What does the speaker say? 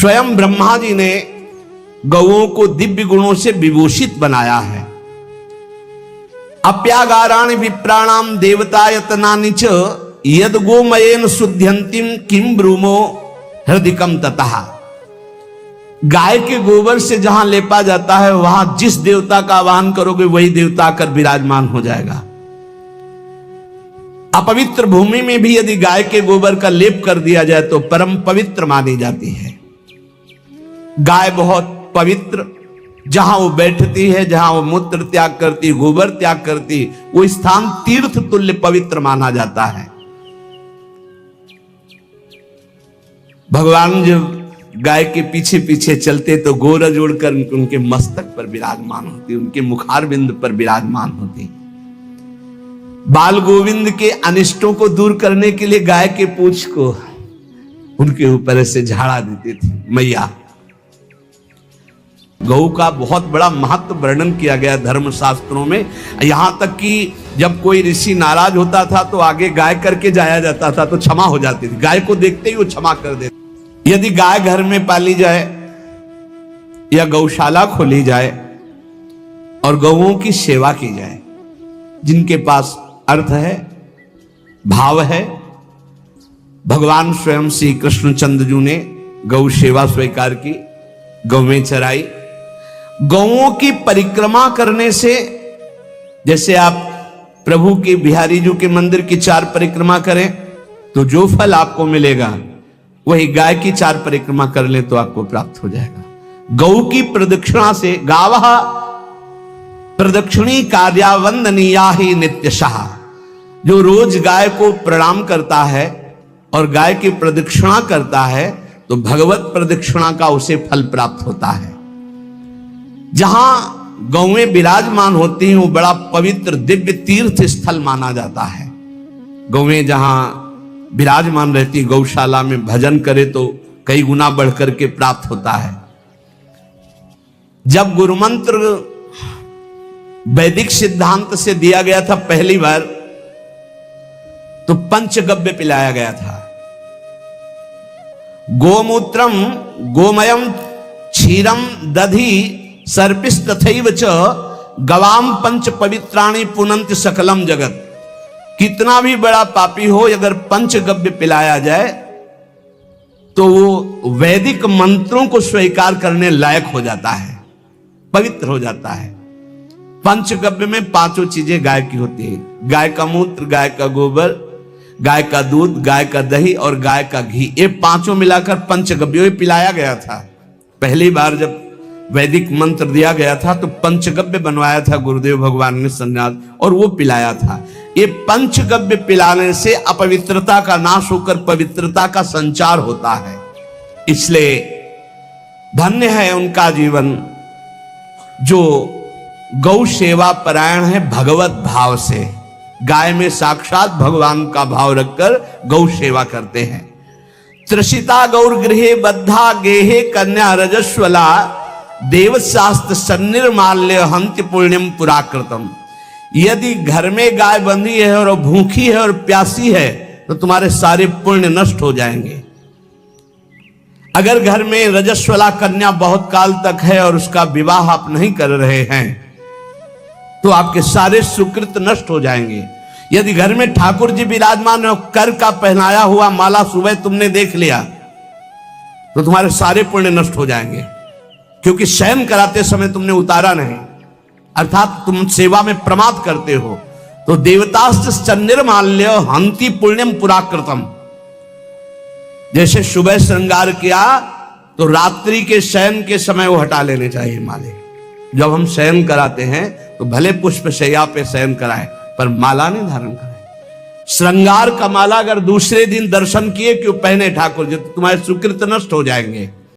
स्वयं ब्रह्मा जी ने गौओं को दिव्य गुणों से विभूषित बनाया है। अप्यागाराणि विप्राणाम देवतायतनानि च यद गोमयेन शुद्ध्यंतिम किम ब्रूमो हृदिकम ततः। गाय के गोबर से जहां लेपा जाता है वहां जिस देवता का आवाहन करोगे वही देवता आकर विराजमान हो जाएगा। अपवित्र भूमि में भी यदि गाय के गोबर का लेप कर दिया जाए तो परम पवित्र मानी जाती है। गाय बहुत पवित्र, जहां वो बैठती है, जहां वो मूत्र त्याग करती, गोबर त्याग करती, वो स्थान तीर्थ तुल्य पवित्र माना जाता है। भगवान जब गाय के पीछे पीछे चलते तो गोरज उड़कर उनके मस्तक पर विराजमान होती, उनके मुखार बिंद पर विराजमान होती। बाल गोविंद के अनिष्टों को दूर करने के लिए गाय के पूंछ को उनके ऊपर से झाड़ा देती थी मैया। गौ का बहुत बड़ा महत्व वर्णन किया गया धर्म शास्त्रों में, यहां तक कि जब कोई ऋषि नाराज होता था तो आगे गाय करके जाया जाता था तो क्षमा हो जाती थी। गाय को देखते ही वो क्षमा कर देते। यदि गाय घर में पाली जाए या गौशाला खोली जाए और गौओं की सेवा की जाए, जिनके पास अर्थ है, भाव है, भगवान स्वयं श्री कृष्णचंद्र जी ने गौ सेवा स्वीकार की, गौवें चराई। गौओं की परिक्रमा करने से, जैसे आप प्रभु के बिहारी जी के मंदिर की 4 परिक्रमा करें तो जो फल आपको मिलेगा वही गाय की 4 परिक्रमा कर ले तो आपको प्राप्त हो जाएगा। गौ की प्रदक्षिणा से, गावः प्रदक्षिणी कार्यावंदनीया ही नित्यशः, जो रोज गाय को प्रणाम करता है और गाय की प्रदक्षिणा करता है तो भगवत प्रदक्षिणा का उसे फल प्राप्त होता है। जहां गौएं विराजमान होती हैं वो बड़ा पवित्र दिव्य तीर्थ स्थल माना जाता है। गौएं जहां विराजमान रहती, गौशाला में भजन करे तो कई गुना बढ़कर के प्राप्त होता है। जब गुरुमंत्र वैदिक सिद्धांत से दिया गया था पहली बार तो पंचगव्य पिलाया गया था। गोमूत्रम गोमयम क्षीरम दधि सर्पिस्तथैव च गवाम पंच पवित्राणि पुनंत सकलम जगत। कितना भी बड़ा पापी हो, अगर पंचगव्य पिलाया जाए तो वो वैदिक मंत्रों को स्वीकार करने लायक हो जाता है, पवित्र हो जाता है। पंचगव्य में 5 चीजें गाय की होती है। गाय का मूत्र, गाय का गोबर, गाय का दूध, गाय का दही और गाय का घी, ये 5 मिलाकर पंचगव्य पिलाया गया था। पहली बार जब वैदिक मंत्र दिया गया था तो पंचगव्य बनवाया था गुरुदेव भगवान ने सन्यास, और वो पिलाया था। ये पंचगव्य पिलाने से अपवित्रता का नाश होकर पवित्रता का संचार होता है। इसलिए धन्य है उनका जीवन जो गौ सेवा परायण है भगवत भाव से। गाय में साक्षात भगवान का भाव रखकर गौ सेवा करते हैं। त्रसिता गौर गृहे बद्धा गेहे कन्या रजस्वला देवशास्त्र सन्निर्माल्य हंति पुण्यम पुराकृतम। यदि घर में गाय बंधी है और भूखी है और प्यासी है तो तुम्हारे सारे पुण्य नष्ट हो जाएंगे। अगर घर में रजस्वला कन्या बहुत काल तक है और उसका विवाह आप नहीं कर रहे हैं तो आपके सारे सुकृत नष्ट हो जाएंगे। यदि घर में ठाकुर जी विराजमान है, कर का पहनाया हुआ माला सुबह तुमने देख लिया तो तुम्हारे सारे पुण्य नष्ट हो जाएंगे, क्योंकि शयन कराते समय तुमने उतारा नहीं, अर्थात तुम सेवा में प्रमाद करते हो। तो देवतास्त्र सन्निर्माल्य हंति पुण्यम पुराकृतम। जैसे सुबह श्रृंगार किया तो रात्रि के शयन के समय वो हटा लेने चाहिए माले। जब हम शयन कराते हैं तो भले पुष्प शैया पे शयन कराएं पर माला नहीं धारण कराएं। श्रृंगार का माला अगर दूसरे दिन दर्शन किए क्यों पहने ठाकुर जी तो तुम्हारे सुकृत नष्ट हो जाएंगे।